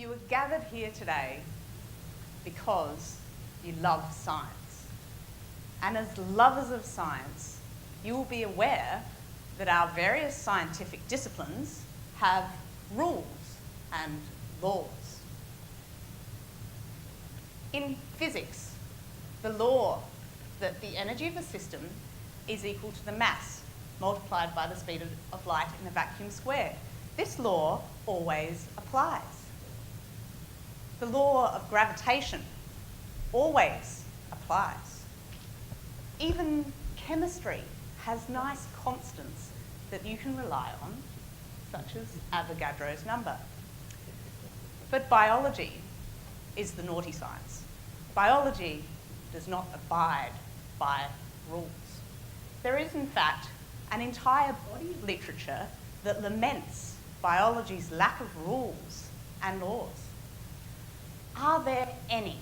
You are gathered here today because you love science. And as lovers of science, you will be aware that our various scientific disciplines have rules and laws. In physics, the law that the energy of a system is equal to the mass multiplied by the speed of light in a vacuum squared. This law always applies. The law of gravitation always applies. Even chemistry has nice constants that you can rely on, such as Avogadro's number. But biology is the naughty science. Biology does not abide by rules. There is, in fact, an entire body of literature that laments biology's lack of rules and laws. Are there any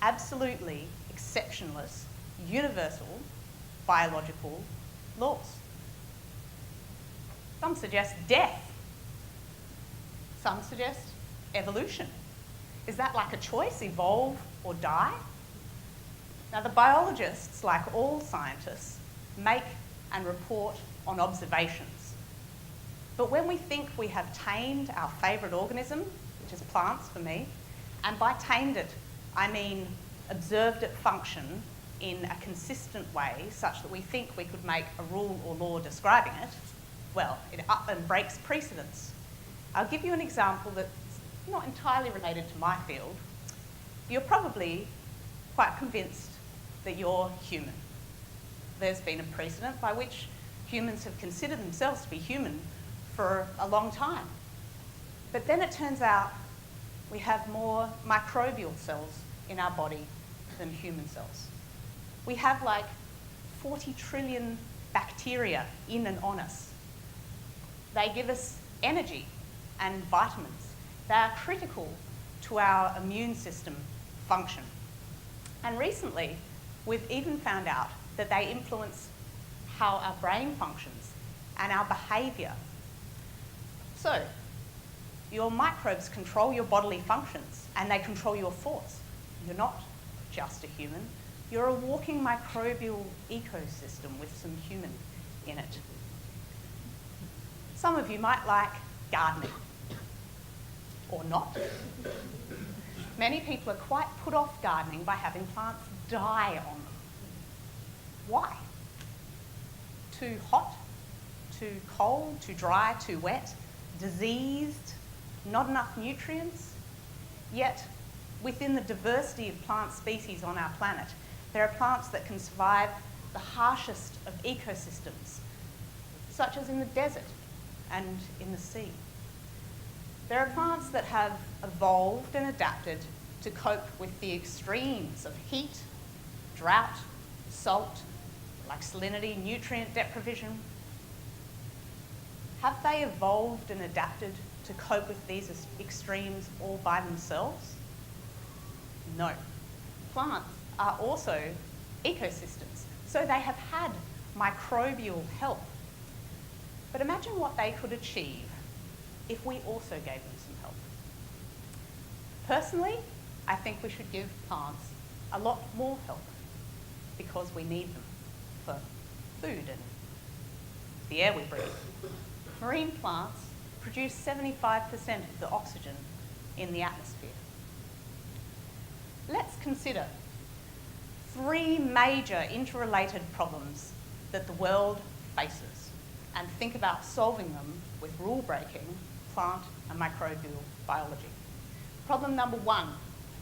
absolutely exceptionless, universal biological laws? Some suggest death. Some suggest evolution. Is that like a choice, evolve or die? Now, the biologists, like all scientists, make and report on observations. But when we think we have tamed our favourite organism, which is plants for me, and by tamed it, I mean observed it function in a consistent way such that we think we could make a rule or law describing it, well, it up and breaks precedence. I'll give you an example that's not entirely related to my field. You're probably quite convinced that you're human. There's been a precedent by which humans have considered themselves to be human for a long time. But then it turns out we have more microbial cells in our body than human cells. We have like 40 trillion bacteria in and on us. They give us energy and vitamins. They are critical to our immune system function. And recently, we've even found out that they influence how our brain functions and our behaviour. So, your microbes control your bodily functions and they control your thoughts. You're not just a human, you're a walking microbial ecosystem with some human in it. Some of you might like gardening, or not. Many people are quite put off gardening by having plants die on them. Why? Too hot, too cold, too dry, too wet, diseased, not enough nutrients? Yet, within the diversity of plant species on our planet, there are plants that can survive the harshest of ecosystems, such as in the desert and in the sea. There are plants that have evolved and adapted to cope with the extremes of heat, drought, salt, like salinity, nutrient deprivation. Have they evolved and adapted to cope with these extremes all by themselves? No. Plants are also ecosystems, so they have had microbial help. But imagine what they could achieve if we also gave them some help. Personally, I think we should give plants a lot more help because we need them for food and the air we breathe. Marine plants produce 75% of the oxygen in the atmosphere. Let's consider 3 major interrelated problems that the world faces and think about solving them with rule-breaking plant and microbial biology. Problem number 1,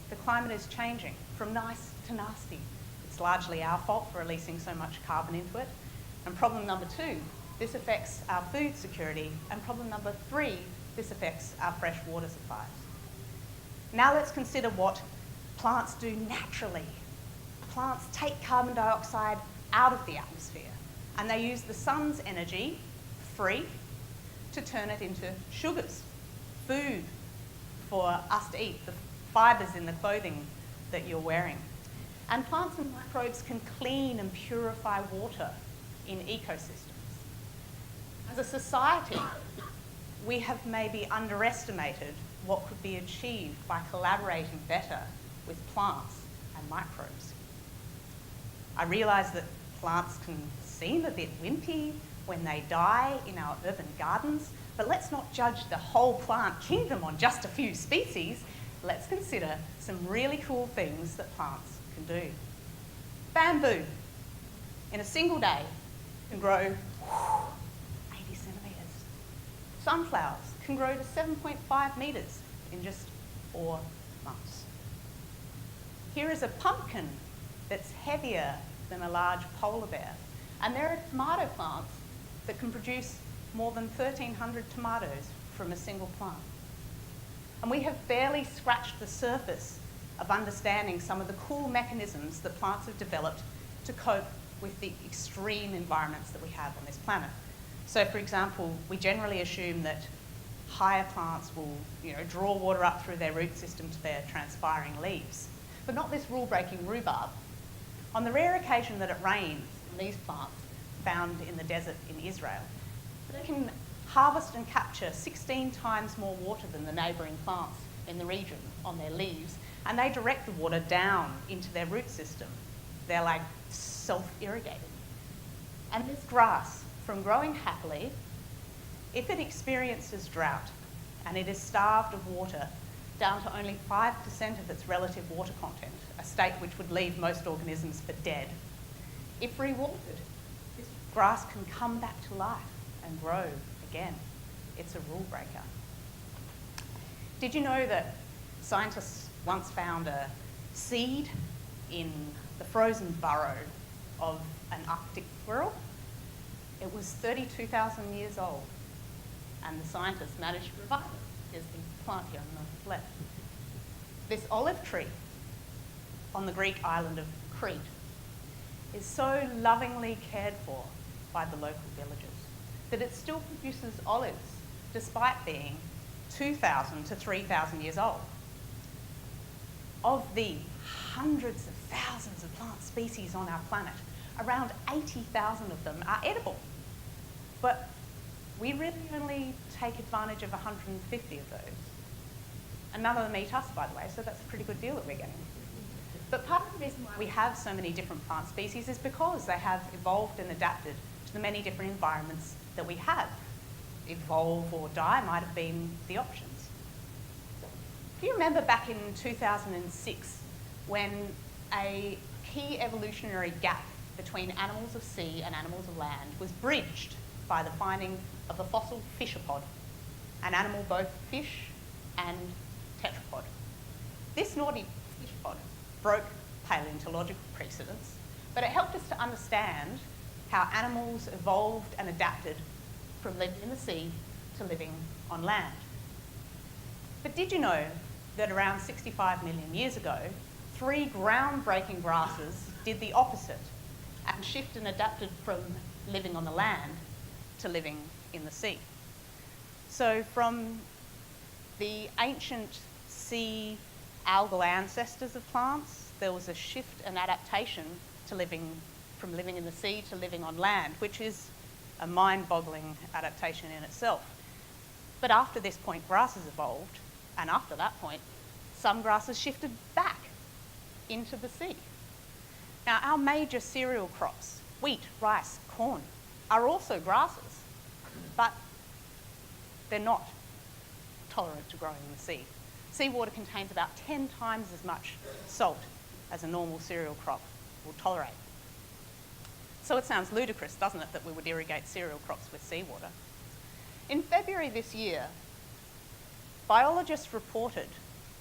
the climate is changing from nice to nasty. It's largely our fault for releasing so much carbon into it. And problem number 2, this affects our food security. And problem number 3, this affects our fresh water supplies. Now let's consider what plants do naturally. Plants take carbon dioxide out of the atmosphere and they use the sun's energy, free, to turn it into sugars, food for us to eat, the fibres in the clothing that you're wearing. And plants and microbes can clean and purify water in ecosystems. As a society, we have maybe underestimated what could be achieved by collaborating better with plants and microbes. I realise that plants can seem a bit wimpy when they die in our urban gardens, but let's not judge the whole plant kingdom on just a few species. Let's consider some really cool things that plants can do. Bamboo, in a single day, can grow 80 centimetres. Sunflowers can grow to 7.5 metres in just 4 months. Here is a pumpkin that's heavier than a large polar bear. And there are tomato plants that can produce more than 1,300 tomatoes from a single plant. And we have barely scratched the surface of understanding some of the cool mechanisms that plants have developed to cope with the extreme environments that we have on this planet. So, for example, we generally assume that higher plants will, draw water up through their root system to their transpiring leaves, but not this rule-breaking rhubarb. On the rare occasion that it rains on these plants found in the desert in Israel, they can harvest and capture 16 times more water than the neighbouring plants in the region on their leaves, and they direct the water down into their root system. They're like self-irrigating. And this grass, from growing happily, if it experiences drought and it is starved of water down to only 5% of its relative water content, a state which would leave most organisms for dead, if rewatered, this grass can come back to life and grow again. It's a rule breaker. Did you know that scientists once found a seed in the frozen burrow of an Arctic squirrel? It was 32,000 years old, and the scientists managed to revive it. Here's the plant here on the left. This olive tree on the Greek island of Crete is so lovingly cared for by the local villagers that it still produces olives despite being 2,000 to 3,000 years old. Of the hundreds of thousands of plant species on our planet, around 80,000 of them are edible. But we really only take advantage of 150 of those. And none of them eat us, by the way, so that's a pretty good deal that we're getting. But part of the reason why we have so many different plant species is because they have evolved and adapted to the many different environments that we have. Evolve or die might have been the options. Do you remember back in 2006 when a key evolutionary gap between animals of sea and animals of land was bridged by the finding of a fossil fishapod, an animal both fish and tetrapod? This naughty fishapod broke paleontological precedents, but it helped us to understand how animals evolved and adapted from living in the sea to living on land. But did you know that around 65 million years ago, 3 groundbreaking grasses did the opposite and shifted and adapted from living on the land to living in the sea? So from the ancient sea algal ancestors of plants, there was a shift and adaptation to from living in the sea to living on land, which is a mind-boggling adaptation in itself. But after this point, grasses evolved, and after that point, some grasses shifted back into the sea. Now, our major cereal crops, wheat, rice, corn, are also grasses, but they're not tolerant to growing in the sea. Seawater contains about 10 times as much salt as a normal cereal crop will tolerate. So it sounds ludicrous, doesn't it, that we would irrigate cereal crops with seawater? In February this year, biologists reported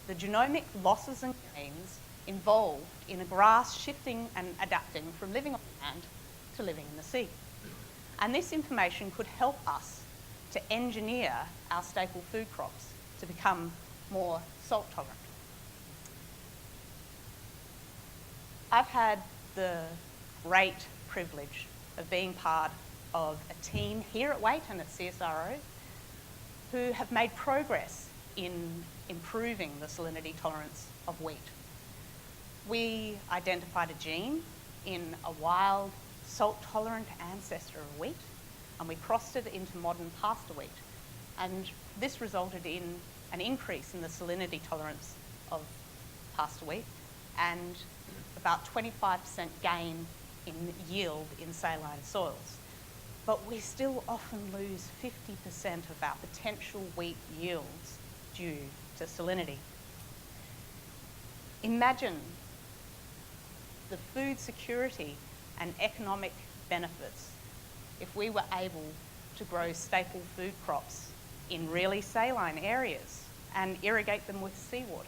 the genomic losses and gains involved in a grass shifting and adapting from living on land to living in the sea. And this information could help us to engineer our staple food crops to become more salt tolerant. I've had the great privilege of being part of a team here at Waite and at CSIRO who have made progress in improving the salinity tolerance of wheat. We identified a gene in a wild salt-tolerant ancestor of wheat, and we crossed it into modern pasta wheat. And this resulted in an increase in the salinity tolerance of pasture wheat and about 25% gain in yield in saline soils. But we still often lose 50% of our potential wheat yields due to salinity. Imagine the food security and economic benefits if we were able to grow staple food crops in really saline areas and irrigate them with seawater.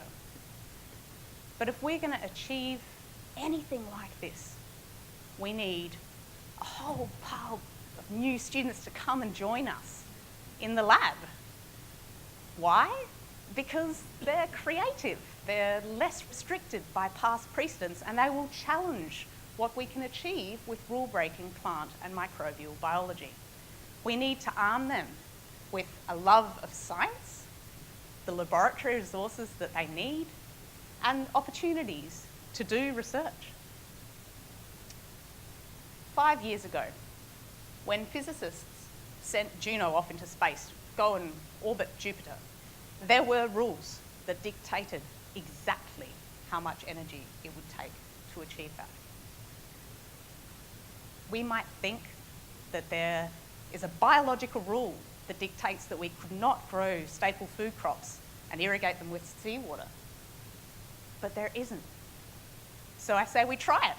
But if we're going to achieve anything like this, we need a whole pile of new students to come and join us in the lab. Why? Because they're creative, they're less restricted by past precedents, and they will challenge what we can achieve with rule-breaking plant and microbial biology. We need to arm them with a love of science, the laboratory resources that they need, and opportunities to do research. 5 years ago, when physicists sent Juno off into space, go and orbit Jupiter, there were rules that dictated exactly how much energy it would take to achieve that. We might think that there is a biological rule that dictates that we could not grow staple food crops and irrigate them with seawater, but there isn't. So I say we try it.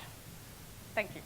Thank you.